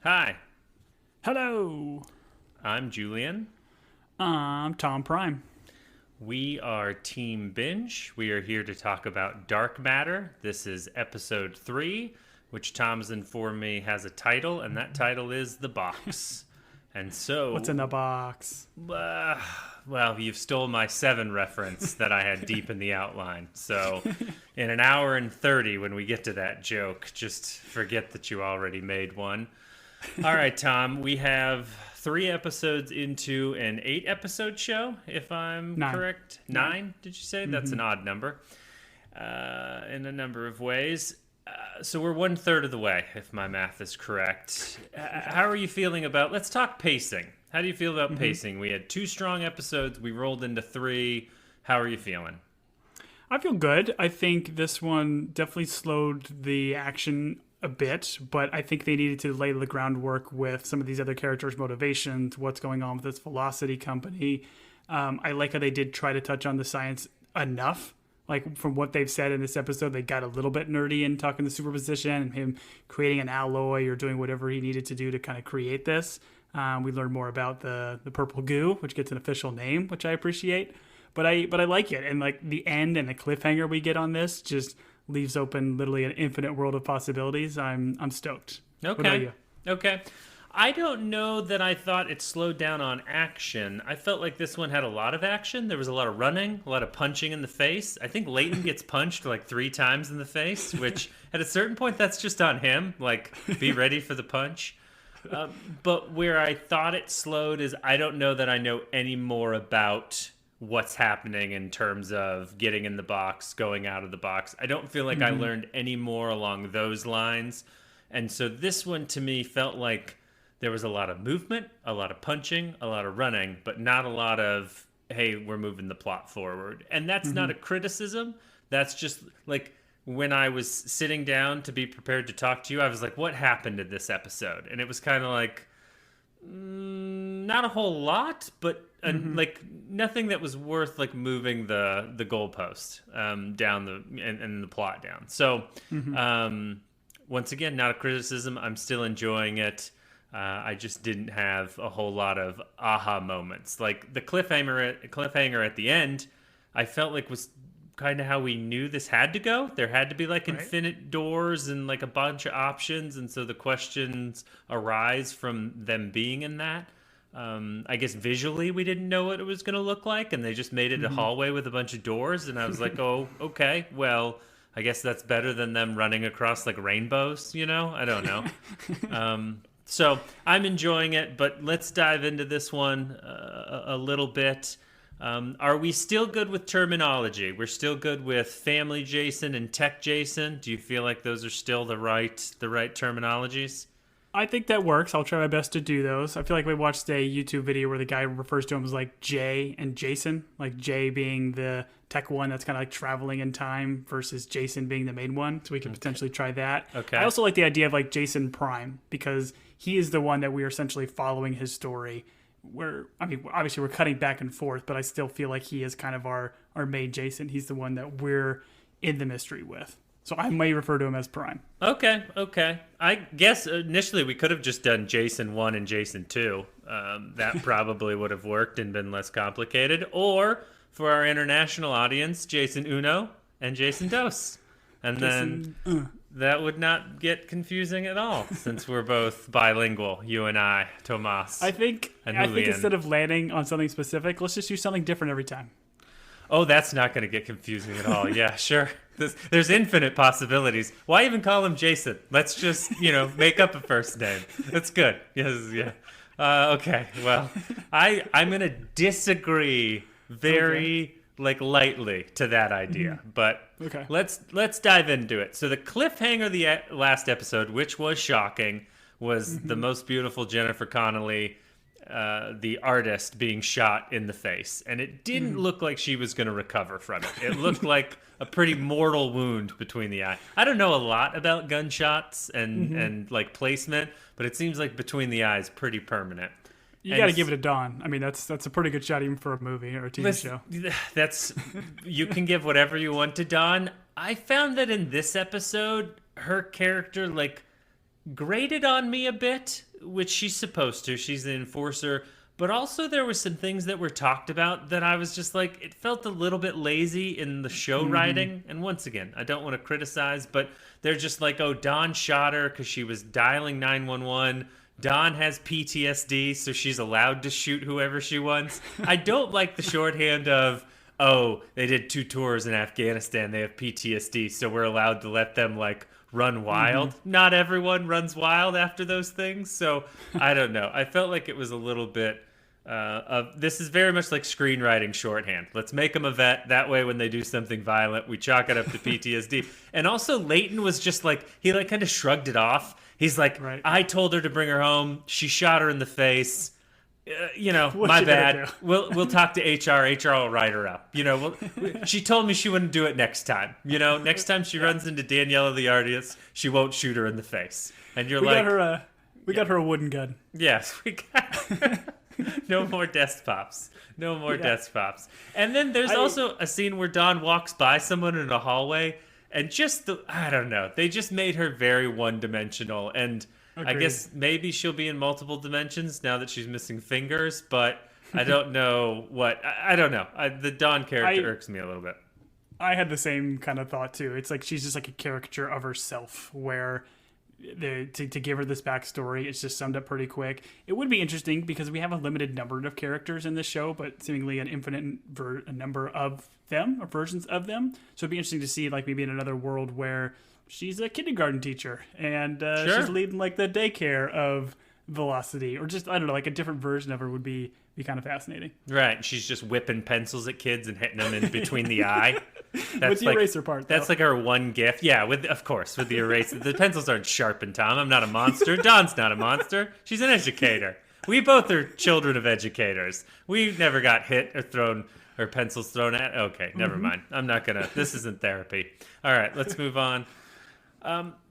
Hi, Hello, I'm Julian. I'm Tom Prime. We are Team Binge. We are here to talk about dark matter. This is episode 3, which Tom's informed me has a title, and that title is The Box. And What's in the so, box? uh, well, you've stole my 7 reference that I had deep in the outline. So, in an hour and 30, when we get to that joke, just forget that you already made one. All right, Tom, we have 3 episodes into an 8-episode show, if I'm Nine. correct. Nine. 9, did you say? That's an odd number in a number of ways. So we're 1/3 of the way, if my math is correct. How are you feeling about, let's talk pacing. How do you feel about pacing? We had 2 strong episodes, we rolled into 3. How are you feeling? I feel good. I think this one definitely slowed the action a bit, but I think they needed to lay the groundwork with some of these other characters' motivations, what's going on with this Velocity company. I like how they did try to touch on the science enough. Like from what they've said in this episode, they got a little bit nerdy in talking the superposition and him creating an alloy or doing whatever he needed to do to kind of create this. We learned more about the purple goo, which gets an official name, which I appreciate. But I like it, and like the end and the cliffhanger we get on this just leaves open literally an infinite world of possibilities. I'm stoked. What about Okay. you? Okay. I don't know that I thought it slowed down on action. I felt like this one had a lot of action. There was a lot of running, a lot of punching in the face. I think Leighton gets punched like 3 times in the face, which at a certain point, that's just on him. Like, be ready for the punch. But where I thought it slowed is I don't know that I know any more about what's happening in terms of getting in the box, going out of the box. I don't feel like I learned any more along those lines. And so this one to me felt like there was a lot of movement, a lot of punching, a lot of running, but not a lot of, hey, we're moving the plot forward. And that's not a criticism. That's just like when I was sitting down to be prepared to talk to you, I was like, what happened in this episode? And it was kind of like, not a whole lot, but like nothing that was worth like moving the goalpost down and the plot down. So once again, not a criticism. I'm still enjoying it. I just didn't have a whole lot of aha moments. Like the cliffhanger at the end, I felt like was kind of how we knew this had to go. There had to be like Right. infinite doors and like a bunch of options, and so the questions arise from them being in that. I guess visually we didn't know what it was going to look like, and they just made it a hallway with a bunch of doors, and I was like, oh, okay, well, I guess that's better than them running across like rainbows, you know? I don't know. So I'm enjoying it, but let's dive into this one a little bit. Are we still good with terminology? We're still good with family Jason and tech Jason. Do you feel like those are still the right terminologies? I think that works. I'll try my best to do those. I feel like we watched a YouTube video where the guy refers to him as like Jay and Jason, like Jay being the tech one that's kind of like traveling in time versus Jason being the main one. So we could potentially try that. Okay. I also like the idea of like Jason Prime because he is the one that we are essentially following his story. I mean, obviously we're cutting back and forth, but I still feel like he is kind of our main Jason. He's the one that we're in the mystery with. So I may refer to him as Prime. Okay. I guess initially we could have just done Jason 1 and Jason 2. That probably would have worked and been less complicated. Or for our international audience, Jason Uno and Jason Dos. And then that would not get confusing at all since we're both bilingual, you and I, Tomas. I think And I think Julian. instead of landing on something specific, let's just use something different every time. Oh, that's not going to get confusing at all. Yeah, sure. There's infinite possibilities. Why even call him Jason? Let's just, make up a first name. That's good. Yes, yeah. Okay, well, I'm going to disagree very, lightly to that idea. But Okay. let's dive into it. So the cliffhanger of the last episode, which was shocking, was the most beautiful Jennifer Connelly the artist being shot in the face, and it didn't look like she was going to recover from it. It looked like a pretty mortal wound between the eye. I don't know a lot about gunshots and like placement, but it seems like between the eyes, pretty permanent. You And got to give it a Dawn. I mean, that's a pretty good shot even for a movie or a TV show. That's you can give whatever you want to Dawn. I found that in this episode, her character grated on me a bit. which she's supposed to. She's the enforcer. But also, there were some things that were talked about that I was just like, it felt a little bit lazy in the show writing. And once again, I don't want to criticize, but they're just like, oh, Dawn shot her because she was dialing 911. Dawn has PTSD, so she's allowed to shoot whoever she wants. I don't like the shorthand of, oh, they did 2 tours in Afghanistan. They have PTSD, so we're allowed to let them, like, run wild. Not everyone runs wild after those things, so I don't know. I felt like it was a little bit this is very much like screenwriting shorthand. Let's make them a vet. That way, when they do something violent, we chalk it up to PTSD. And also, Leighton was just like, he like kind of shrugged it off. He's like, right. I told her to bring her home. She shot her in the face. My bad. We'll talk to HR. HR will write her up. She told me she wouldn't do it next time. Next time she runs into Daniela the Artist, she won't shoot her in the face. And we got her a wooden gun. Yes, we got. No more desk pops. No more desk pops. And then there's also a scene where Dawn walks by someone in a hallway, and I don't know. They just made her very one-dimensional, and agreed. I guess maybe she'll be in multiple dimensions now that she's missing fingers, but I don't know what. I don't know. The Dawn character irks me a little bit. I had the same kind of thought, too. It's like she's just like a caricature of herself, where to give her this backstory, it's just summed up pretty quick. It would be interesting because we have a limited number of characters in this show, but seemingly an infinite number of them, or versions of them. So it'd be interesting to see, like, maybe in another world where she's a kindergarten teacher and she's leading like the daycare of Velocity, or just, I don't know, like a different version of her would be kind of fascinating. Right. She's just whipping pencils at kids and hitting them in between the eye. That's with the eraser part, though. That's like her one gift. Yeah, of course, with the eraser. The pencils aren't sharpened, Tom. I'm not a monster. Dawn's not a monster. She's an educator. We both are children of educators. We never got hit or thrown, or pencils thrown at. Okay, never mind. I'm not gonna. This isn't therapy. All right, let's move on.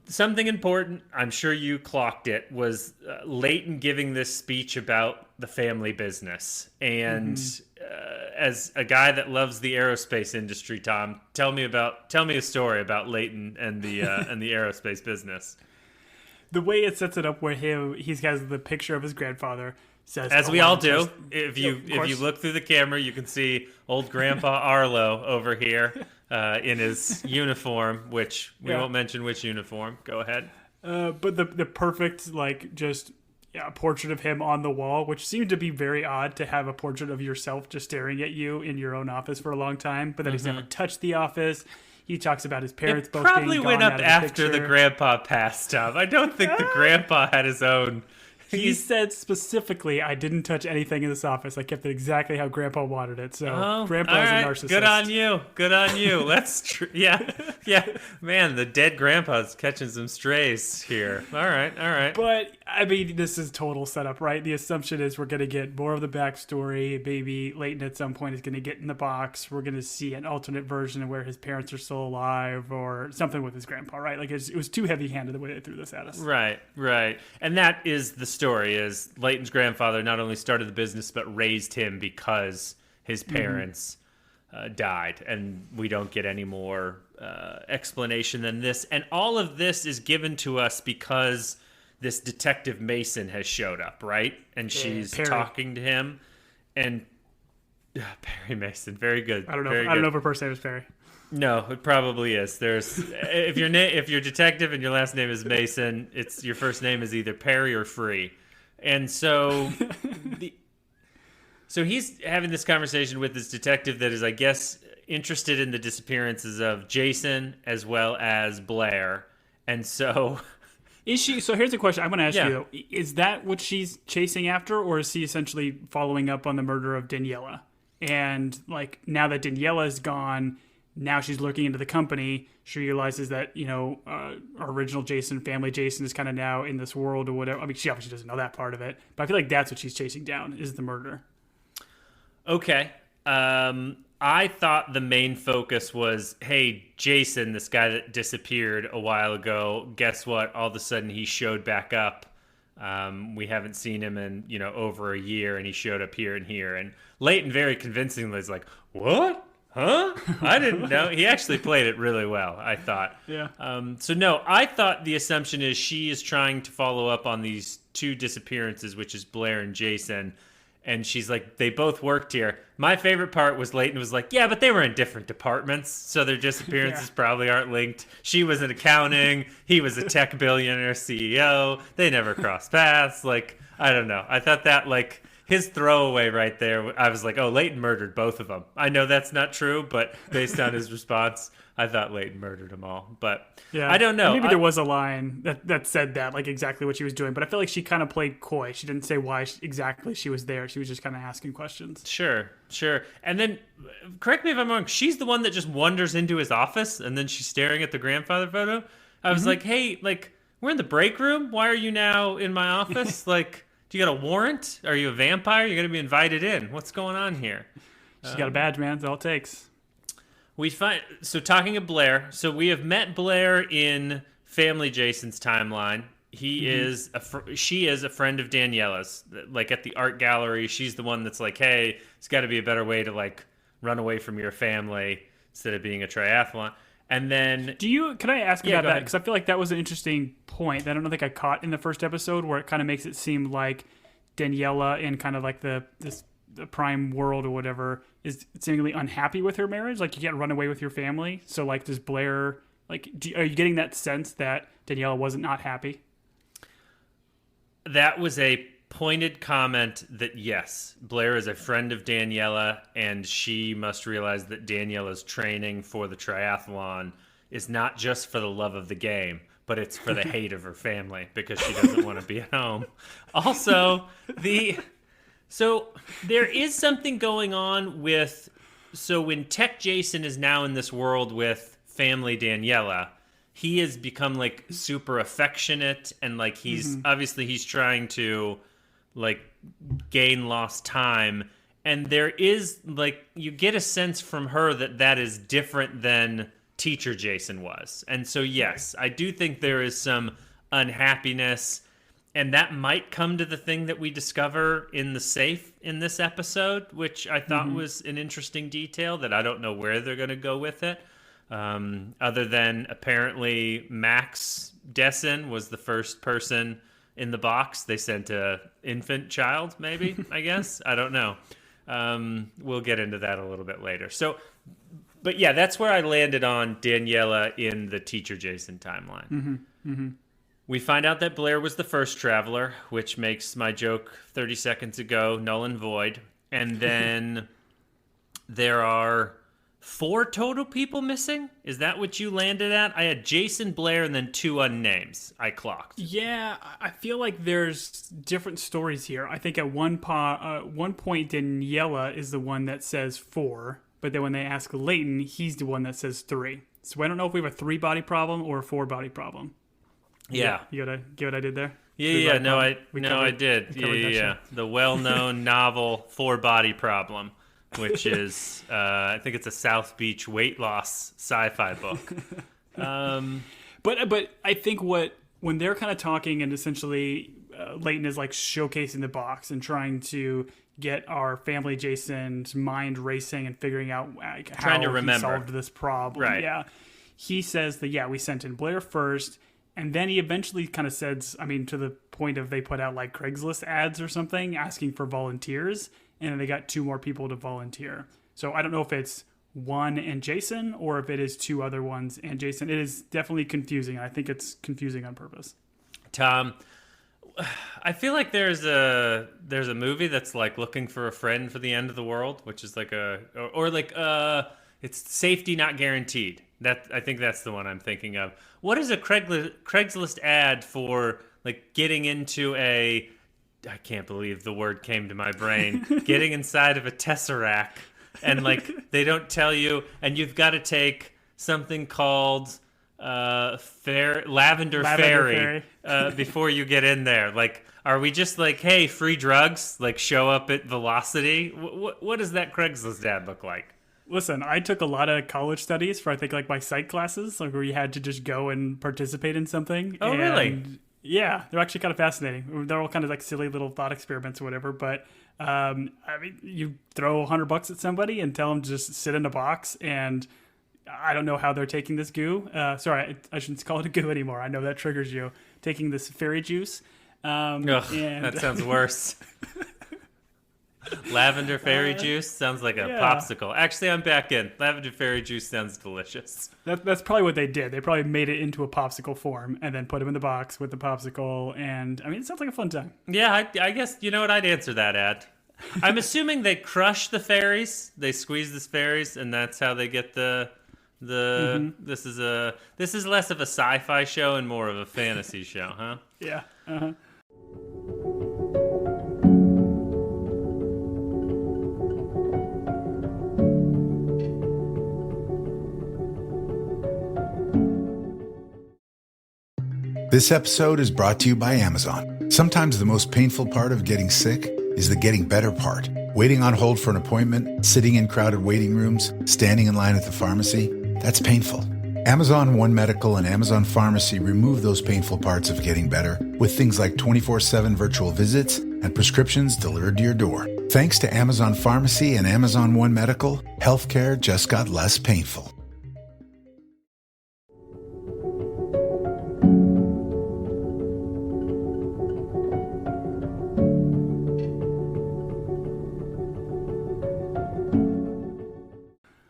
Something important, I'm sure you clocked it, was Leighton giving this speech about the family business. And as a guy that loves the aerospace industry, Tom, tell me a story about Leighton and the aerospace business. The way it sets it up, where he has the picture of his grandfather. Says, as we all do. If you look through the camera, you can see old Grandpa Arlo over here in his uniform, which we won't mention which uniform. Go ahead. But the perfect, like, just portrait of him on the wall, which seemed to be very odd to have a portrait of yourself just staring at you in your own office for a long time. But then he's never touched the office. He talks about his parents both being gone. It probably went up after the grandpa passed, Tom. I don't think the grandpa had his own. He said specifically, I didn't touch anything in this office. I kept it exactly how Grandpa wanted it. So Grandpa's a narcissist. Good on you. Yeah. Man, the dead Grandpa's catching some strays here. All right. But, I mean, this is total setup, right? The assumption is we're going to get more of the backstory. Maybe Leighton at some point is going to get in the box. We're going to see an alternate version of where his parents are still alive, or something with his grandpa, right? Like, it was too heavy-handed the way they threw this at us. Right. And that is the story, is Leighton's grandfather not only started the business but raised him because his parents died, and we don't get any more explanation than this. And all of this is given to us because this detective Mason has showed up, right? And she's talking to him, and Perry Mason, very good. I don't know if her first name is Perry. No, it probably is. There's if you're detective and your last name is Mason, it's your first name is either Perry or Free. And so so he's having this conversation with this detective that is, I guess, interested in the disappearances of Jason as well as Blair. And so is she? So here's a question I want to ask you, though. Is that what she's chasing after, or is she essentially following up on the murder of Daniela? And, like, now that Daniela is gone, now she's looking into the company. She realizes that, our original Jason, family Jason, is kind of now in this world or whatever. I mean, she obviously doesn't know that part of it, but I feel like that's what she's chasing down, is the murder. Okay. I thought the main focus was, hey, Jason, this guy that disappeared a while ago, guess what? All of a sudden he showed back up. We haven't seen him in, over a year, and he showed up here and here. And Leighton very convincingly is like, what? Huh? I didn't know. He actually played it really well, I thought. Yeah. So no, I thought the assumption is she is trying to follow up on these two disappearances, which is Blair and Jason. And she's like, they both worked here. My favorite part was Leighton was like, yeah, but they were in different departments, so their disappearances Yeah. probably aren't linked. She was in accounting. He was a tech billionaire CEO. They never crossed paths. Like, I don't know. I thought that, like, his throwaway right there, I was like, oh, Leighton murdered both of them. I know that's not true, but based on his response, I thought Leighton murdered them all. But Yeah, I don't know. And maybe there was a line that said that, like exactly what she was doing, but I feel like she kind of played coy. She didn't say why exactly she was there. She was just kind of asking questions. Sure. And then, correct me if I'm wrong, she's the one that just wanders into his office and then she's staring at the grandfather photo. I was like, hey, like, we're in the break room. Why are you now in my office? Like, do you got a warrant? Are you a vampire? You're going to be invited in. What's going on here? She's got a badge, man. That's all it takes. So talking of Blair, so we have met Blair in Family Jason's timeline. She is a friend of Daniela's. Like at the art gallery, she's the one that's like, hey, it's got to be a better way to like run away from your family instead of being a triathlon. And then, Can I ask Yeah, about go that? ahead. Because I feel like that was an interesting point that I don't think I caught in the first episode, where it kind of makes it seem like Daniela in kind of like the prime world or whatever is seemingly unhappy with her marriage. Like you can't run away with your family. So like, does Blair are you getting that sense that Daniela wasn't not happy? that was a pointed comment that yes, Blair is a friend of Daniela, and she must realize that Daniela's training for the triathlon is not just for the love of the game, but it's for the hate of her family because she doesn't want to be at home. Also, so there is something going on with, so when Tech Jason is now in this world with family Daniela, he has become like super affectionate and like he's obviously he's trying to like gain lost time, and there is like you get a sense from her that that is different than teacher Jason was. And so yes, I do think there is some unhappiness, and that might come to the thing that we discover in the safe in this episode, which I thought was an interesting detail that I don't know where they're going to go with it. Other than apparently Max Dessen was the first person in the box. They sent a infant child, maybe, I guess. I don't know. We'll get into that a little bit later. So, but yeah, that's where I landed on Daniela in the teacher Jason timeline. We find out that Blair was the first traveler, which makes my joke 30 seconds ago null and void. And then there are 4 total people missing? Is that what you landed at? I had Jason, Blair, and then 2 unnames I clocked. Yeah, I feel like there's different stories here. I think at one point, Daniela is the one that says 4, but then when they ask Leighton, he's the one that says 3. So I don't know if we have a 3-body problem or a 4-body problem. Yeah. You get what I did there? Yeah, I covered did. Yeah. The well-known novel 4-Body Problem, which is, I think it's a South Beach weight loss sci-fi book. But I think when they're kind of talking and essentially Leighton is like showcasing the box and trying to get our family Jason's mind racing and figuring out how he solved this problem. Right. Yeah. He says that, we sent in Blair first. And then he eventually kind of says, to the point of they put out like Craigslist ads or something asking for volunteers. And then they got 2 more people to volunteer. So I don't know if it's 1 and Jason or if it is 2 other ones and Jason. It is definitely confusing. I think it's confusing on purpose. Tom, I feel like there's a movie that's like looking for a friend for the end of the world, which is like it's Safety Not Guaranteed. I think that's the one I'm thinking of. What is a Craigslist ad for like getting into I can't believe the word came to my brain. Getting inside of a tesseract, and like they don't tell you, and you've got to take something called Lavender Fairy before you get in there. Like, are we just like, hey, free drugs? Like, show up at Velocity? What does that Craigslist ad look like? Listen, I took a lot of college studies for I think like my psych classes, like where you had to just go and participate in something. Oh, really? Yeah, they're actually kind of fascinating. They're all kind of like silly little thought experiments or whatever. But I mean, you throw $100 at somebody and tell them to just sit in a box, and I don't know how they're taking this goo. Sorry, I shouldn't call it a goo anymore. I know that triggers you. Taking this fairy juice. Ugh, And that sounds worse. Lavender fairy juice sounds like a yeah. popsicle. Actually, I'm back in. Lavender fairy juice sounds delicious. That's probably what they did. They probably made it into a popsicle form and then put him in the box with the popsicle. And I mean, it sounds like a fun time. Yeah, I guess, you know what? I'd answer that ad. I'm assuming they crush the fairies. They squeeze the fairies, and that's how they get the. This is less of a sci-fi show and more of a fantasy show, huh? Yeah. Uh-huh. This episode is brought to you by Amazon. Sometimes the most painful part of getting sick is the getting better part. Waiting on hold for an appointment, sitting in crowded waiting rooms, standing in line at the pharmacy, that's painful. Amazon One Medical and Amazon Pharmacy remove those painful parts of getting better with things like 24/7 virtual visits and prescriptions delivered to your door. Thanks to Amazon Pharmacy and Amazon One Medical, healthcare just got less painful.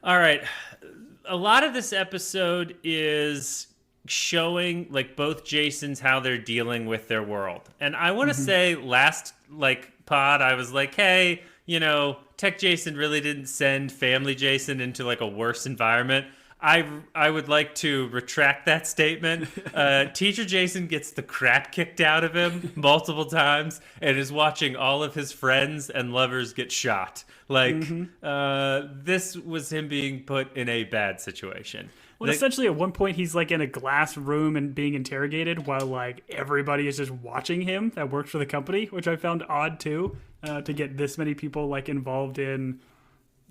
All right. A lot of this episode is showing like both Jasons how they're dealing with their world. And I want to say last pod I was like, "Hey, Tech Jason really didn't send Family Jason into like a worse environment." I would like to retract that statement. Teacher Jason gets the crap kicked out of him multiple times and is watching all of his friends and lovers get shot. This was him being put in a bad situation. Well, essentially, at one point, he's like in a glass room and being interrogated while like everybody is just watching him that works for the company, which I found odd too, to get this many people like involved in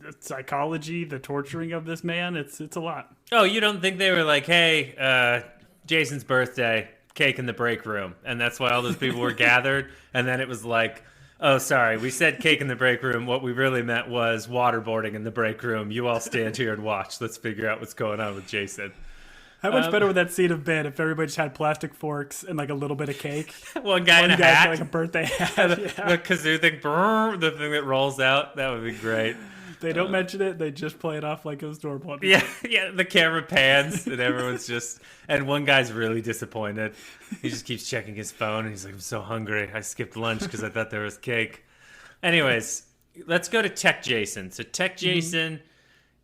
the psychology, the torturing of this man. It's a lot. Oh, you don't think they were like, "Hey, Jason's birthday, cake in the break room," and that's why all those people were gathered, and then it was like, "Oh, sorry, we said cake in the break room. What we really meant was waterboarding in the break room. You all stand here and watch. Let's figure out what's going on with Jason." How much better would that scene have been if everybody just had plastic forks and like a little bit of cake? One guy in a hat. Got, like a birthday hat. The kazoo thing, the thing that rolls out. That would be great. They don't mention it. They just play it off like it was normal. Yeah. The camera pans and everyone's just... And one guy's really disappointed. He just keeps checking his phone and he's like, "I'm so hungry. I skipped lunch because I thought there was cake." Anyways, let's go to Tech Jason. So Tech Jason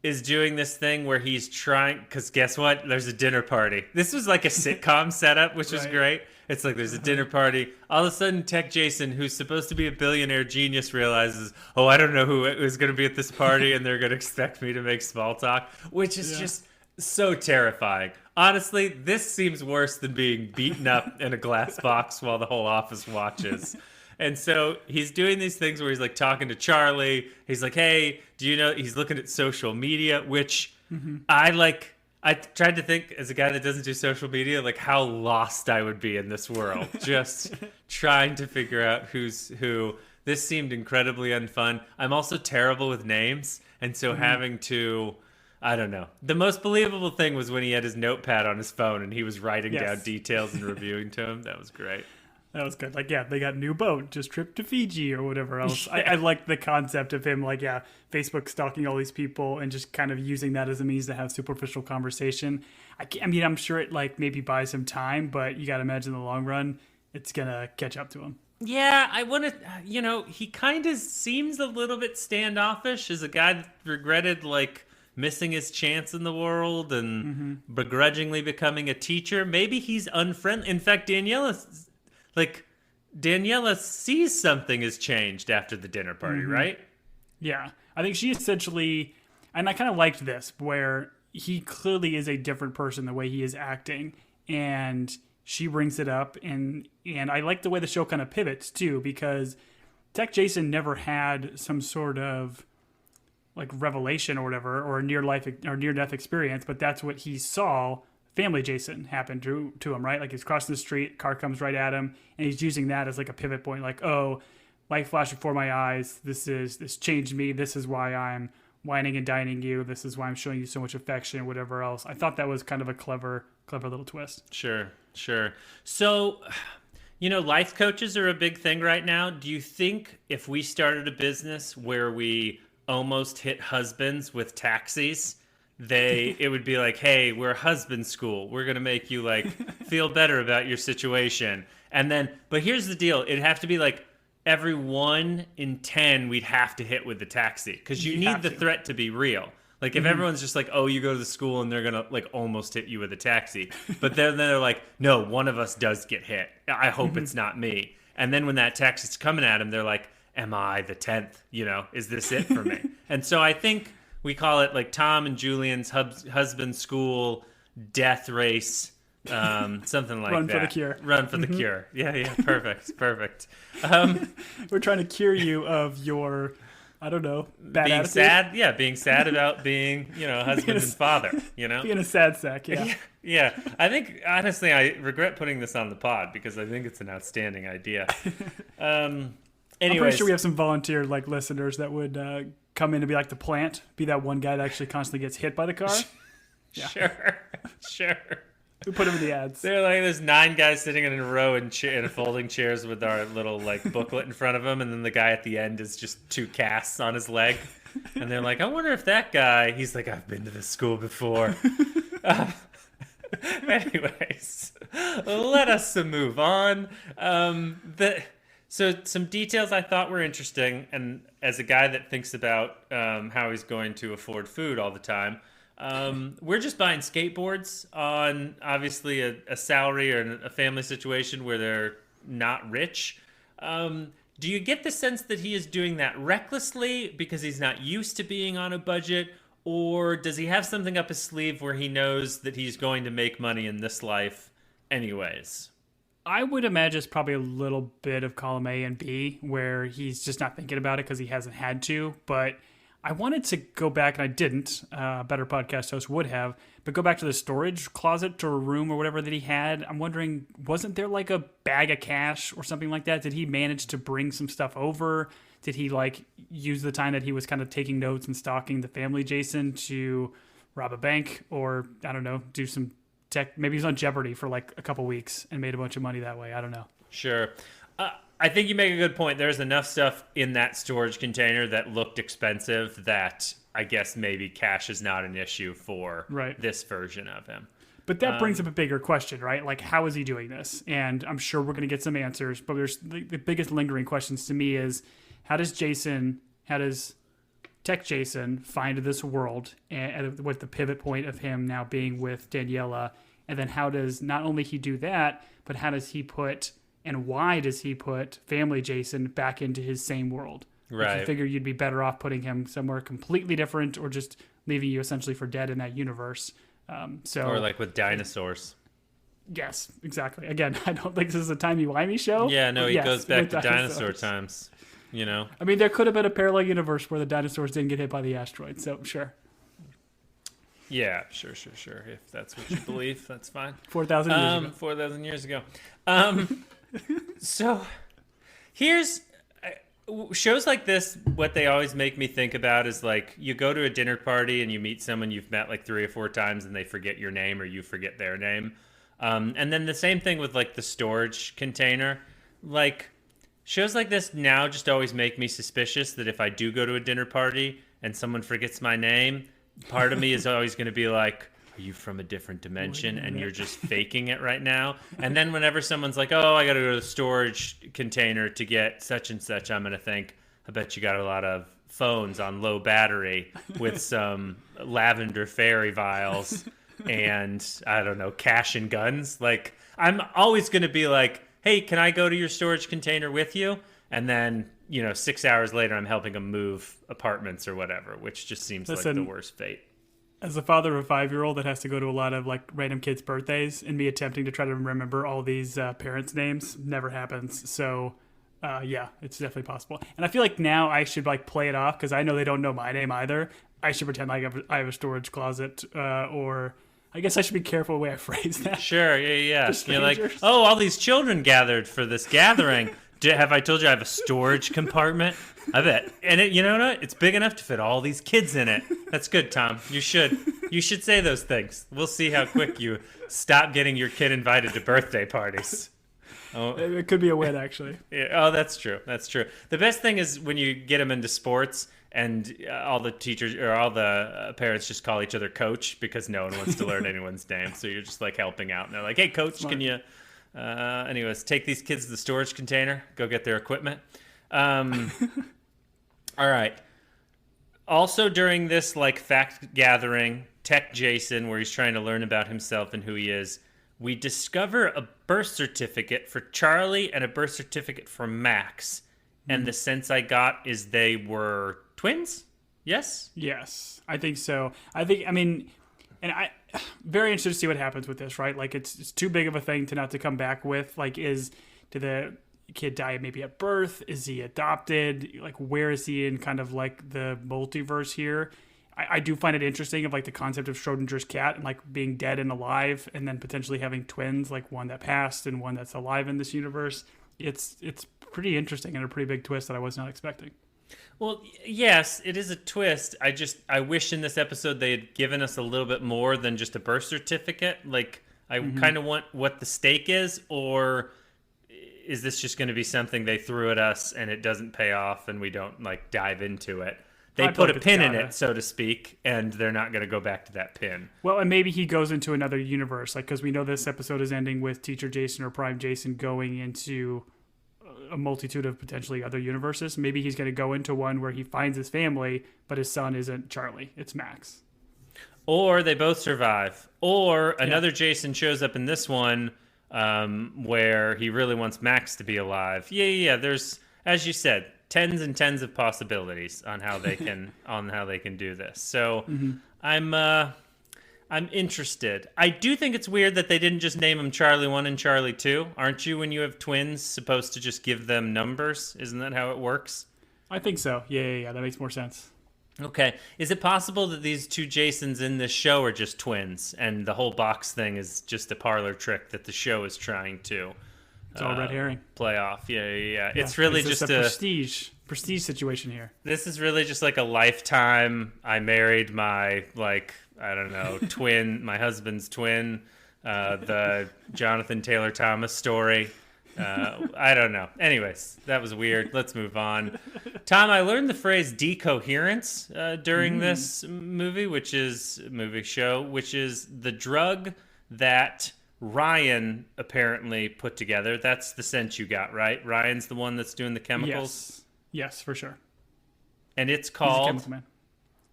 is doing this thing where he's trying... Because guess what? There's a dinner party. This was like a sitcom setup, which was great. It's like there's a dinner party. All of a sudden, Tech Jason, who's supposed to be a billionaire genius, realizes, "Oh, I don't know who is going to be at this party, and they're going to expect me to make small talk," which is just so terrifying. Honestly, this seems worse than being beaten up in a glass box while the whole office watches. And so he's doing these things where he's like talking to Charlie. He's like, "Hey, do you know?" He's looking at social media, which I like. I tried to think, as a guy that doesn't do social media, like how lost I would be in this world. Just trying to figure out who's who. This seemed incredibly unfun. I'm also terrible with names. And so having to, I don't know. The most believable thing was when he had his notepad on his phone and he was writing down details and reviewing to him. That was great. That was good. Like, they got a new boat, just trip to Fiji or whatever else. I like the concept of him, like, Facebook stalking all these people and just kind of using that as a means to have superficial conversation. I mean, I'm sure it, like, maybe buys him time, but you got to imagine in the long run, it's going to catch up to him. Yeah, I want to, he kind of seems a little bit standoffish as a guy that regretted, like, missing his chance in the world and begrudgingly becoming a teacher. Maybe he's unfriendly. In fact, Daniela sees something has changed after the dinner party, right? Yeah. I think she essentially, and I kind of liked this, where he clearly is a different person the way he is acting, and she brings it up, and I like the way the show kind of pivots, too, because Tech Jason never had some sort of, like, revelation or whatever, or near-death experience, but that's what he saw family Jason happened to him, right? Like he's crossing the street, car comes right at him, and he's using that as like a pivot point, like, oh, light flashed before my eyes. This changed me. This is why I'm whining and dining you. This is why I'm showing you so much affection or whatever else. I thought that was kind of a clever little twist. Sure. So, life coaches are a big thing right now. Do you think if we started a business where we almost hit husbands with taxis, it would be like, hey, we're a husband school. We're going to make you like feel better about your situation. And then, but here's the deal. It'd have to be like every 1 in 10 we'd have to hit with the taxi because you need the threat to be real. Like if everyone's just like, oh, you go to the school and they're going to like almost hit you with a taxi. But then they're like, no, one of us does get hit. I hope it's not me. And then when that taxi's coming at him, they're like, am I the 10th? Is this it for me? And so I think we call it like Tom and Julian's husband school death race. Something like Run that. for the cure. Run for the cure. Yeah. Perfect. We're trying to cure you of your, I don't know, bad being attitude. sad. Yeah, being sad about being, husband and father. Being a sad sack. Yeah. Yeah. I think honestly, I regret putting this on the pod because I think it's an outstanding idea. I'm Anyways, pretty sure we have some volunteer like listeners that would come in and be like the plant, be that one guy that actually constantly gets hit by the car. Yeah. Sure. We put him in the ads. They're like, there's 9 guys sitting in a row in folding chairs with our little like booklet in front of them, and then the guy at the end is just 2 casts on his leg, and they're like, I wonder if that guy. He's like, I've been to this school before. Anyways, let us move on. So some details I thought were interesting, and as a guy that thinks about how he's going to afford food all the time. We're just buying skateboards on obviously a salary or a family situation where they're not rich. Do you get the sense that he is doing that recklessly because he's not used to being on a budget, or does he have something up his sleeve where he knows that he's going to make money in this life anyways? I would imagine it's probably a little bit of column A and B where he's just not thinking about it because he hasn't had to, but I wanted to go back, and I didn't. A better podcast host would have, but go back to the storage closet or room or whatever that he had. I'm wondering, wasn't there like a bag of cash or something like that? Did he manage to bring some stuff over? Did he like use the time that he was kind of taking notes and stalking the family Jason to rob a bank, or I don't know, do some tech? Maybe he's on Jeopardy for like a couple weeks and made a bunch of money that way. I don't know. Sure. I think you make a good point. There's enough stuff in that storage container that looked expensive that I guess maybe cash is not an issue for this version of him. But that brings up a bigger question, right? Like, how is he doing this? And I'm sure we're going to get some answers, but there's the biggest lingering questions to me is, how does Tech Jason find this world, and with the pivot point of him now being with Daniela? And then how does not only he do that, but how does he put... and why does he put family Jason back into his same world? Right. Like, you figure you'd be better off putting him somewhere completely different, or just leaving you essentially for dead in that universe. Or like with dinosaurs. Yes, exactly. Again, I don't think this is a timey-wimey show. Yeah, no, he goes back to dinosaur times, I mean, there could have been a parallel universe where the dinosaurs didn't get hit by the asteroid, so sure. Yeah, sure. If that's what you believe, that's fine. 4,000 years ago. 4,000 years ago. So here's shows like this. What they always make me think about is like, you go to a dinner party and you meet someone you've met like 3 or 4 times and they forget your name or you forget their name. And then the same thing with like the storage container. Like, shows like this now just always make me suspicious that if I do go to a dinner party and someone forgets my name, part of me is always going to be like, are you from a different dimension and you're just faking it right now? And then whenever someone's like, oh, I got to go to the storage container to get such and such, I'm going to think, I bet you got a lot of phones on low battery with some lavender fairy vials and, I don't know, cash and guns. Like, I'm always going to be like, hey, can I go to your storage container with you? And then, 6 hours later, I'm helping them move apartments or whatever, which just seems like the worst fate. As a father of a 5-year-old that has to go to a lot of like random kids' birthdays, and me attempting to try to remember all these parents' names never happens. So, yeah, it's definitely possible. And I feel like now I should like play it off because I know they don't know my name either. I should pretend like I have a storage closet, or I guess I should be careful the way I phrase that. Sure, yeah. You're like, strangers. oh, all these children gathered for this gathering. Have I told you I have a storage compartment? I bet. And you know what? It's big enough to fit all these kids in it. That's good, Tom. You should say those things. We'll see how quick you stop getting your kid invited to birthday parties. Oh. It could be a win, actually. Yeah, oh, that's true. That's true. The best thing is when you get them into sports and all the teachers or all the parents just call each other coach because no one wants to learn anyone's name. So you're just like helping out. And they're like, hey, coach, Smart. can you... anyways, take these kids to the storage container, go get their equipment. All right. Also during this like fact gathering, Tech Jason, where he's trying to learn about himself and who he is, we discover a birth certificate for Charlie and a birth certificate for Max. And the sense I got is they were twins? Yes? Yes, I think so. Very interested to see what happens with this, right? Like, it's too big of a thing to not to come back with. Like, did the kid die maybe at birth? Is he adopted? Like, where is he in kind of like the multiverse here? I do find it interesting of like the concept of Schrodinger's cat and like being dead and alive, and then potentially having twins, like one that passed and one that's alive in this universe. It's pretty interesting and a pretty big twist that I was not expecting. Well, yes, it is a twist. I wish in this episode they had given us a little bit more than just a birth certificate. Like, I kind of want what the stake is, or is this just going to be something they threw at us and it doesn't pay off and we don't, like, dive into it? They put a pin in it, so to speak, and they're not going to go back to that pin. Well, and maybe he goes into another universe, like, because we know this episode is ending with Teacher Jason or Prime Jason going into a multitude of potentially other universes. Maybe he's going to go into one where he finds his family, but his son isn't Charlie, it's Max. Or they both survive. Or another Jason shows up in this one where he really wants Max to be alive. Yeah. There's, as you said, tens and tens of possibilities on how they can do this. So I'm interested. I do think it's weird that they didn't just name them Charlie 1 and Charlie 2. Aren't you, when you have twins, supposed to just give them numbers? Isn't that how it works? I think so. Yeah. That makes more sense. Okay. Is it possible that these two Jasons in this show are just twins and the whole box thing is just a parlor trick that the show is trying to It's all red herring. Play off? Yeah. It's really just a prestige situation here. This is really just like a lifetime. I married my, like, I don't know, twin, my husband's twin, the Jonathan Taylor Thomas story. I don't know. Anyways, that was weird. Let's move on. Tom, I learned the phrase decoherence during this movie show, which is the drug that Ryan apparently put together. That's the sense you got, right? Ryan's the one that's doing the chemicals? Yes, for sure. And it's called...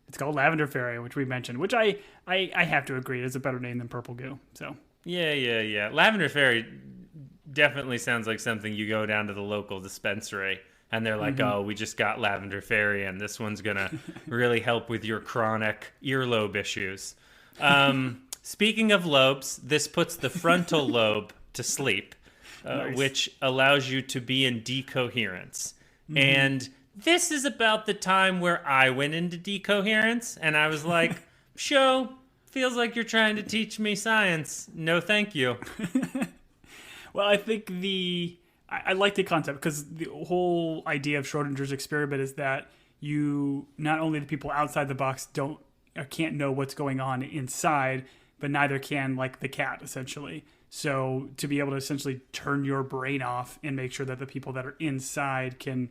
It's called Lavender Fairy, which we mentioned, which I have to agree is a better name than Purple Goo. So Yeah. Lavender Fairy definitely sounds like something you go down to the local dispensary and they're like, oh, we just got Lavender Fairy and this one's going to really help with your chronic earlobe issues. Speaking of lobes, this puts the frontal lobe to sleep, nice. Which allows you to be in decoherence. And this is about the time where I went into decoherence, and I was like, show, feels like you're trying to teach me science. No, thank you. Well, I think I like the concept because the whole idea of Schrodinger's experiment is that you, not only the people outside the box can't know what's going on inside, but neither can, like, the cat, essentially. So to be able to essentially turn your brain off and make sure that the people that are inside can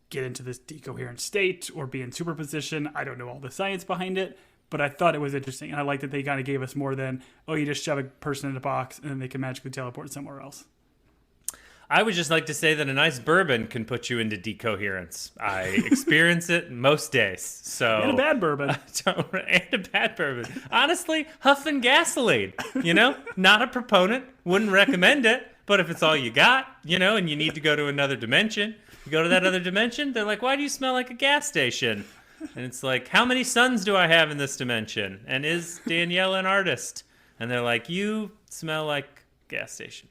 get into this decoherent state or be in superposition. I don't know all the science behind it, but I thought it was interesting. And I like that they kind of gave us more than, oh, you just shove a person in a box and then they can magically teleport somewhere else. I would just like to say that a nice bourbon can put you into decoherence. I experience it most days. So And a bad bourbon. And a bad bourbon. Honestly, huffing gasoline, not a proponent, wouldn't recommend it. But if it's all you got, and you need to go to another dimension, you go to that other dimension, they're like, why do you smell like a gas station? And it's like, how many sons do I have in this dimension? And is Danielle an artist? And they're like, you smell like gas station.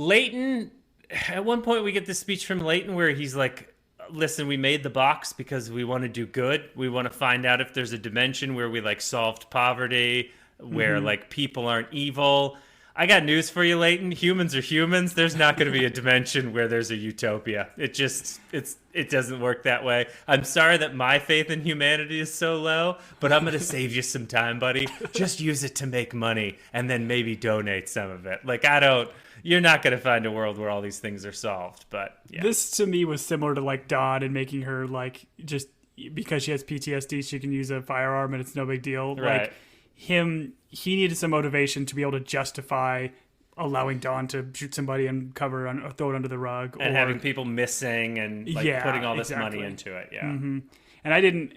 Leighton, at one point we get this speech from Leighton where he's like, listen, we made the box because we want to do good. We want to find out if there's a dimension where we like solved poverty, where like people aren't evil. I got news for you, Leighton. Humans are humans. There's not going to be a dimension where there's a utopia. It doesn't work that way. I'm sorry that my faith in humanity is so low, but I'm going to save you some time, buddy. Just use it to make money and then maybe donate some of it. Like, you're not going to find a world where all these things are solved, but yeah. This to me was similar to like Dawn and making her like, just because she has PTSD, she can use a firearm and it's no big deal. Right. Like, he needed some motivation to be able to justify allowing Dawn to shoot somebody and or throw it under the rug, and having people missing and like putting all this money into it. Yeah. And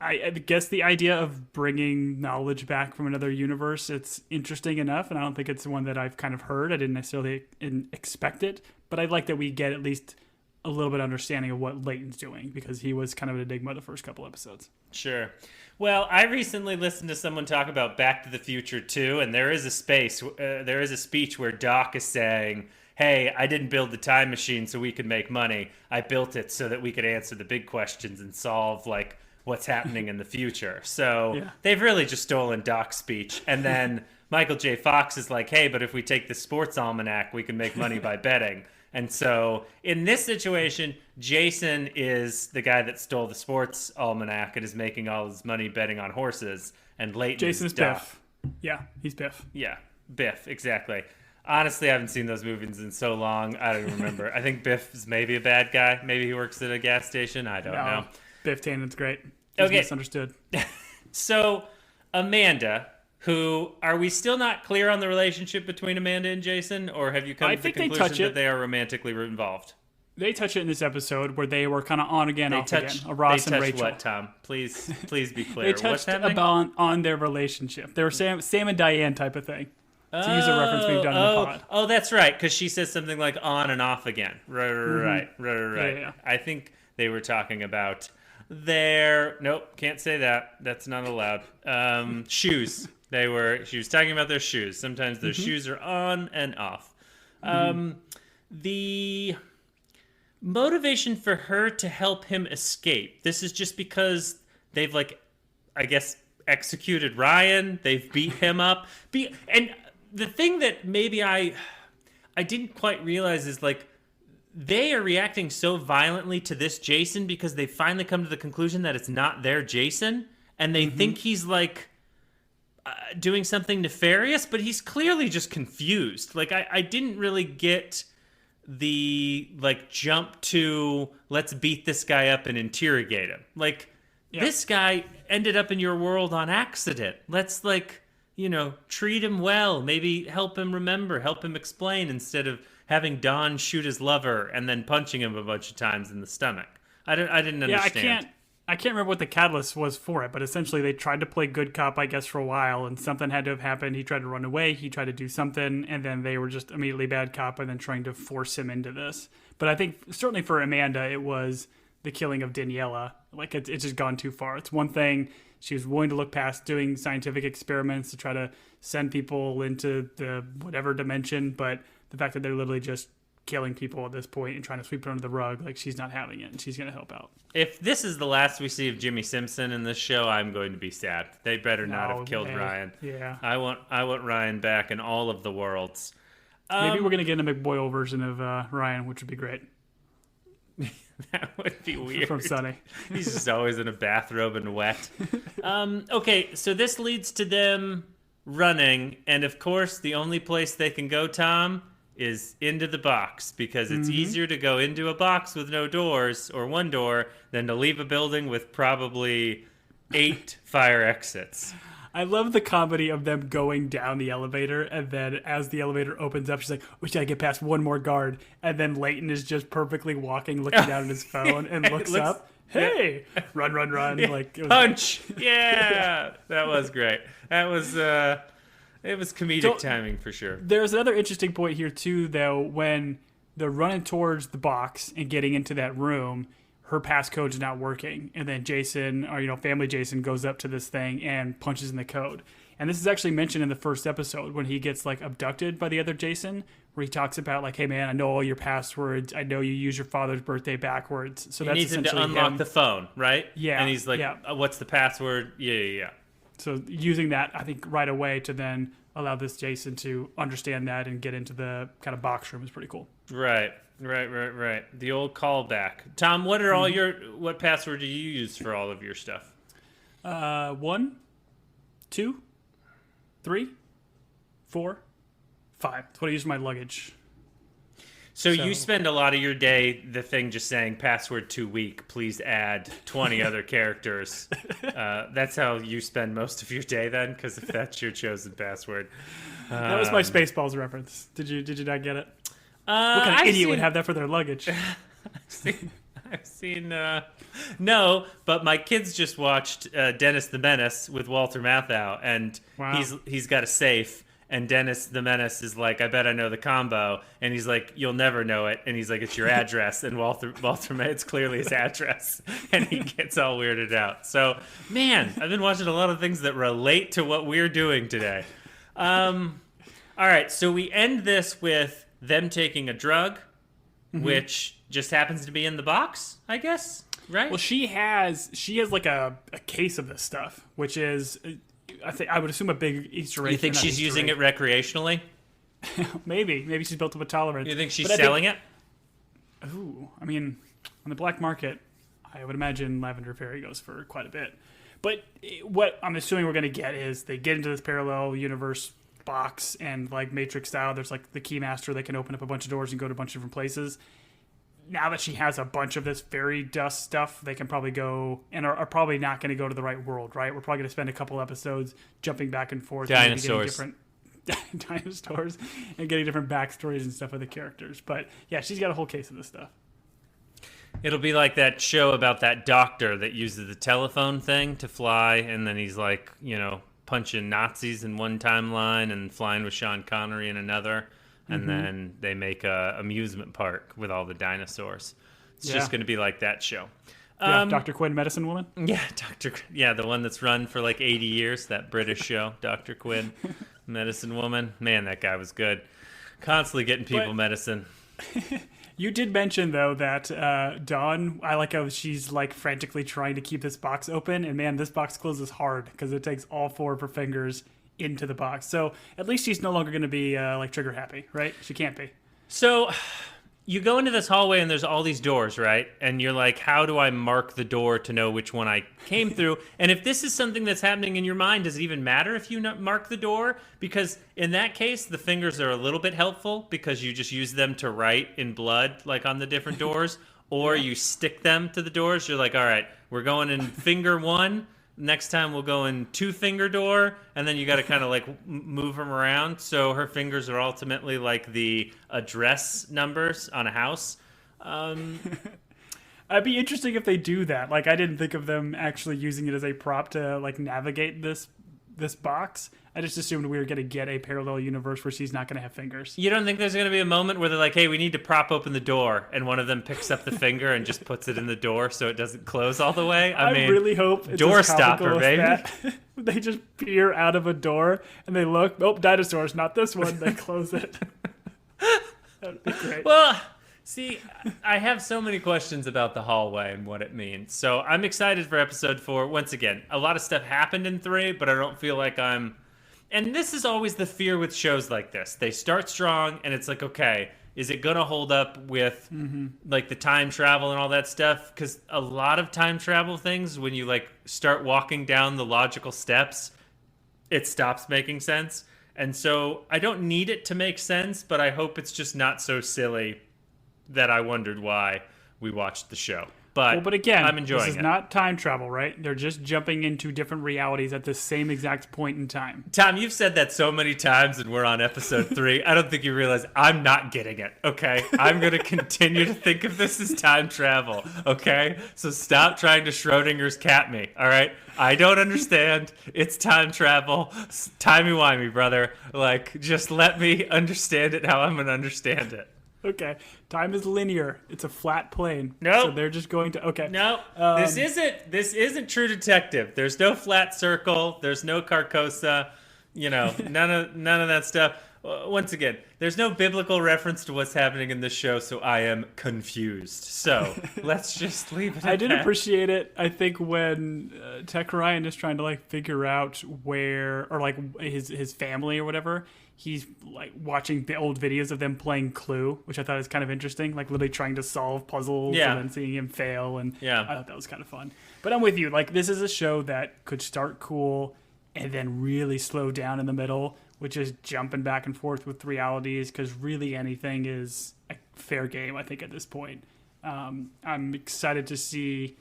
I guess the idea of bringing knowledge back from another universe, it's interesting enough, and I don't think it's one that I've kind of heard. I didn't necessarily expect it, but I like that we get at least a little bit of understanding of what Leighton's doing, because he was kind of an enigma the first couple episodes. Sure. Well, I recently listened to someone talk about Back to the Future 2, and there is a speech where Doc is saying, hey, I didn't build the time machine so we could make money. I built it so that we could answer the big questions and solve, like, what's happening in the future. So They've really just stolen Doc's speech. And then Michael J. Fox is like, hey, but if we take the sports almanac, we can make money by betting. And so in this situation, Jason is the guy that stole the sports almanac and is making all his money betting on horses. And Leighton Jason's is Duff. Biff. Yeah, he's Biff. Yeah, Biff, exactly. Honestly, I haven't seen those movies in so long. I don't remember. I think Biff is maybe a bad guy. Maybe he works at a gas station. I don't know. Biff Tannen's great. He's misunderstood. So, Amanda, are we still not clear on the relationship between Amanda and Jason, or have you come to the conclusion that they are romantically involved? They touch it in this episode where they were kind of on again, off again. Ross and Rachel. What, Tom? Please be clear. They touched on their relationship. They were Sam and Diane type of thing. To use a reference we've done in the pod. Oh, that's right, because she says something like on and off again. Right. Yeah. I think they were talking about nope, can't say that. That's not allowed. Shoes. She was talking about their shoes. Sometimes their shoes are on and off. The motivation for her to help him escape. This is just because they've, like, I guess, executed Ryan. They've beat him up. And the thing that maybe I didn't quite realize is, like, they are reacting so violently to this Jason because they finally come to the conclusion that it's not their Jason, and they think he's, like, doing something nefarious, but he's clearly just confused. Like, I didn't really get the, like, jump to let's beat this guy up and interrogate him. Like, this guy ended up in your world on accident. Let's, like, treat him well, maybe help him remember, help him explain, instead of having Don shoot his lover and then punching him a bunch of times in the stomach. I didn't understand. I can't remember what the catalyst was for it, but essentially they tried to play good cop, I guess, for a while, and something had to have happened. He tried to run away, he tried to do something, and then they were just immediately bad cop and then trying to force him into this. But I think certainly for Amanda, it was the killing of Daniela. Like, it's just gone too far. It's one thing, she was willing to look past doing scientific experiments to try to send people into the whatever dimension, but the fact that they're literally just killing people at this point and trying to sweep it under the rug, like, she's not having it, and she's going to help out. If this is the last we see of Jimmy Simpson in this show, I'm going to be sad. They better not have killed Ryan. Yeah. I want Ryan back in all of the worlds. Maybe we're going to get a McBoyle version of Ryan, which would be great. That would be weird. From Sunny. He's just always in a bathrobe and wet. Okay, so this leads to them running, and of course, the only place they can go, Tom, is into the box, because it's easier to go into a box with no doors, or one door, than to leave a building with probably 8 fire exits. I love the comedy of them going down the elevator, and then as the elevator opens up, she's like, we gotta get past one more guard, and then Leighton is just perfectly walking, looking down at his phone, and looks up, hey, run, yeah. Like, punch, yeah, that was great. That was, it was comedic timing for sure. There's another interesting point here too, though, when they're running towards the box and getting into that room, her passcode's not working, and then Jason, or family Jason, goes up to this thing and punches in the code. And this is actually mentioned in the first episode when he gets like abducted by the other Jason, where he talks about like, hey man, I know all your passwords. I know you use your father's birthday backwards. So he that's needs him to essentially unlock the phone, right? Yeah. And he's like, what's the password? Yeah. So using that, I think, right away to then allow this Jason to understand that and get into the kind of box room is pretty cool. Right. The old callback. Tom, what are all what password do you use for all of your stuff? 1, 2, 3, 4, 5. That's what I use for my luggage. So you spend a lot of your day, the thing just saying password too weak, please add 20 other characters. That's how you spend most of your day then, because if that's your chosen password. That was my Spaceballs reference. Did you not get it? What kind of idiot would have that for their luggage? I've seen no, but my kids just watched Dennis the Menace with Walter Matthau, and he's got a safe, and Dennis the Menace is like, I bet I know the combo, and he's like, you'll never know it, and he's like, it's your address, and Walter it's clearly his address, and he gets all weirded out. So, man, I've been watching a lot of things that relate to what we're doing today. All right, so we end this with them taking a drug, which just happens to be in the box, I guess, right? Well, she has like a case of this stuff, which is, I would assume, a big Easter egg. You think she's using it recreationally? Maybe she's built up a tolerance. You think she's selling it? Ooh, I mean, on the black market, I would imagine Lavender Fairy goes for quite a bit. But what I'm assuming we're going to get is they get into this parallel universe box, and like Matrix style, there's like the keymaster that can open up a bunch of doors and go to a bunch of different places. Now that she has a bunch of this fairy dust stuff, they can probably go and are probably not going to go to the right world, right? We're probably going to spend a couple episodes jumping back and forth, dinosaurs, and different dinosaurs, and getting different backstories and stuff of the characters. But yeah, she's got a whole case of this stuff. It'll be like that show about that doctor that uses the telephone thing to fly, and then he's like, punching Nazis in one timeline and flying with Sean Connery in another. And then they make a amusement park with all the dinosaurs. It's just going to be like that show. Dr. Quinn, Medicine Woman? Yeah, the one that's run for like 80 years, that British show, Dr. Quinn, Medicine Woman. Man, that guy was good. Constantly getting people medicine. You did mention, though, that Dawn, I like how she's like frantically trying to keep this box open. And man, this box closes hard because it takes all 4 of her fingers into the box. So at least she's no longer going to be like trigger happy, right? She can't be. So you go into this hallway and there's all these doors, right? And you're like, how do I mark the door to know which one I came through? And if this is something that's happening in your mind, does it even matter if you mark the door? Because in that case, the fingers are a little bit helpful because you just use them to write in blood, like on the different doors, or you stick them to the doors. You're like, all right, we're going in finger 1. Next time we'll go in 2-finger door, and then you got to kind of like move them around. So her fingers are ultimately like the address numbers on a house. It'd be interesting if they do that. Like, I didn't think of them actually using it as a prop to like navigate this box. I just assumed we were going to get a parallel universe where she's not going to have fingers. You don't think there's going to be a moment where they're like, hey, we need to prop open the door, and one of them picks up the finger and just puts it in the door so it doesn't close all the way? I mean, really hope it's door stopper, baby. They just peer out of a door and they look, nope, dinosaurs, not this one. They close it. That would be great. Well, see, I have so many questions about the hallway and what it means. So I'm excited for episode 4. Once again, a lot of stuff happened in 3, but I don't feel like I'm... And this is always the fear with shows like this. They start strong, and it's like, okay, is it going to hold up with like the time travel and all that stuff? Because a lot of time travel things, when you like start walking down the logical steps, it stops making sense. And so I don't need it to make sense, but I hope it's just not so silly that I wondered why we watched the show. But again, I'm enjoying this is not time travel, right? They're just jumping into different realities at the same exact point in time. Tom, you've said that so many times, and we're on episode 3. I don't think you realize I'm not getting it, okay? I'm going to continue to think of this as time travel, okay? So stop trying to Schrodinger's cat me, all right? I don't understand. It's time travel. Timey-wimey, brother. Like, just let me understand it how I'm going to understand it. Okay. Time is linear. It's a flat plane. Nope. So they're just going to. Okay. No, this isn't True Detective. There's no flat circle. There's no Carcosa. None of that stuff. Once again, there's no biblical reference to what's happening in this show, so I am confused. So let's just leave it at that. I did appreciate it. I think when Tech Ryan is trying to like figure out where, or like his family or whatever, he's like watching the old videos of them playing Clue, which I thought was kind of interesting. Like literally trying to solve puzzles and then seeing him fail, and I thought that was kind of fun. But I'm with you. Like this is a show that could start cool and then really slow down in the middle, which is jumping back and forth with realities, because really anything is a fair game, I think, at this point. I'm excited to see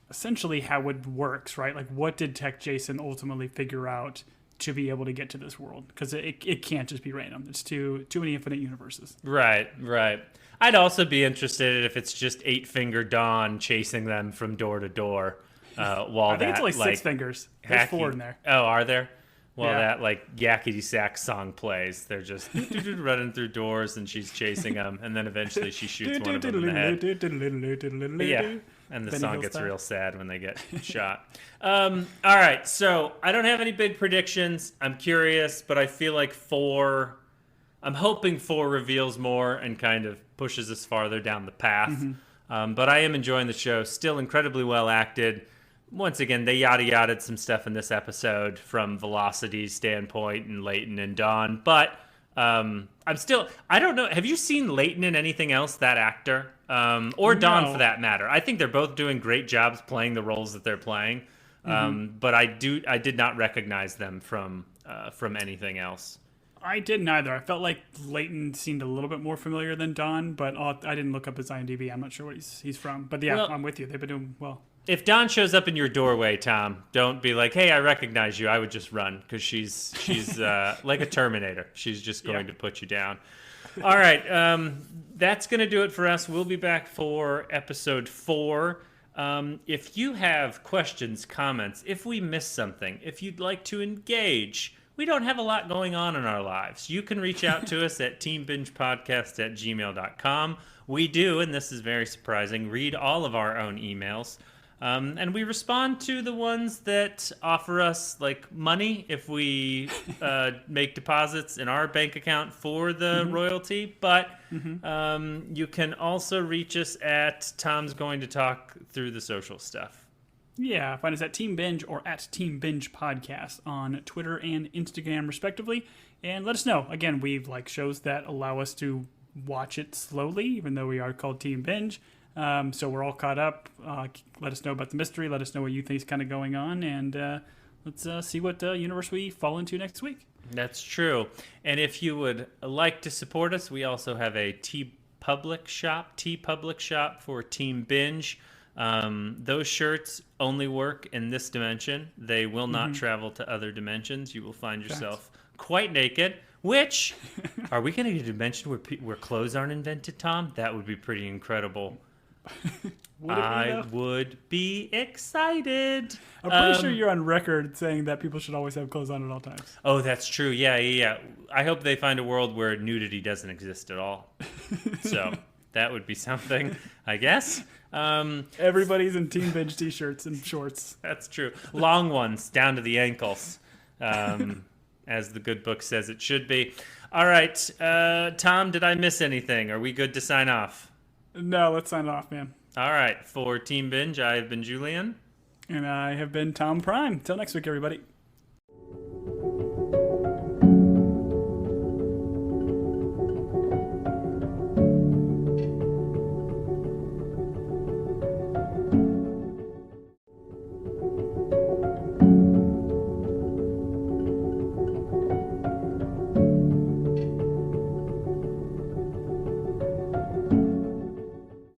essentially how it works, right? Like, what did Tech Jason ultimately figure out to be able to get to this world? Because it can't just be random. It's too many infinite universes. Right. I'd also be interested if it's just Eight-Finger Dawn chasing them from door to door. While I think it's only six fingers. There's four in there. Oh, are there? Well, that like yakety sax song plays. They're just running through doors, and she's chasing them, and then eventually she shoots one of them in the head. Yeah, and the song gets real sad when they get shot. All right, so I don't have any big predictions. I'm curious, but I feel like I'm hoping 4 reveals more and kind of pushes us farther down the path. But I am enjoying the show. Still incredibly well acted. Once again, they yada-yada'd some stuff in this episode from Velocity's standpoint and Leighton and Dawn. But I don't know. Have you seen Leighton in anything else, that actor? Or Dawn, for that matter? I think they're both doing great jobs playing the roles that they're playing. But I did not recognize them from anything else. I didn't either. I felt like Leighton seemed a little bit more familiar than Dawn, but I didn't look up his IMDb. I'm not sure what he's from. But yeah, I'm with you. They've been doing well. If Dawn shows up in your doorway, Tom, don't be like, "Hey, I recognize you." I would just run, because she's like a Terminator. She's just going to put you down. All right, that's going to do it for us. We'll be back for episode 4. If you have questions, comments, if we missed something, if you'd like to engage, we don't have a lot going on in our lives. You can reach out to us at teambingepodcast@gmail.com. We do, and this is very surprising, read all of our own emails. And we respond to the ones that offer us like money if we make deposits in our bank account for the royalty. But you can also reach us at Tom's going to talk through the social stuff. Yeah, find us at Team Binge or at Team Binge Podcast on Twitter and Instagram, respectively. And let us know. Again, we've like shows that allow us to watch it slowly, even though we are called Team Binge. So we're all caught up. Let us know about the mystery. Let us know what you think is kind of going on. And let's see what universe we fall into next week. That's true. And if you would like to support us, we also have a TeePublic shop for Team Binge. Those shirts only work in this dimension. They will not travel to other dimensions. You will find yourself quite naked. Which, are we going to get a dimension where clothes aren't invented, Tom? That would be pretty incredible. I would be excited. I'm pretty sure you're on record saying that people should always have clothes on at all times. Oh, that's true. Yeah. I hope they find a world where nudity doesn't exist at all. So that would be something, I guess. Everybody's in Team Binge t-shirts and shorts. That's true. Long ones down to the ankles, as the good book says it should be. All right, Tom, did I miss anything? Are we good to sign off? No, let's sign off, man. All right, for Team Binge, I have been Julian. And I have been Tom Prime. Till next week, everybody.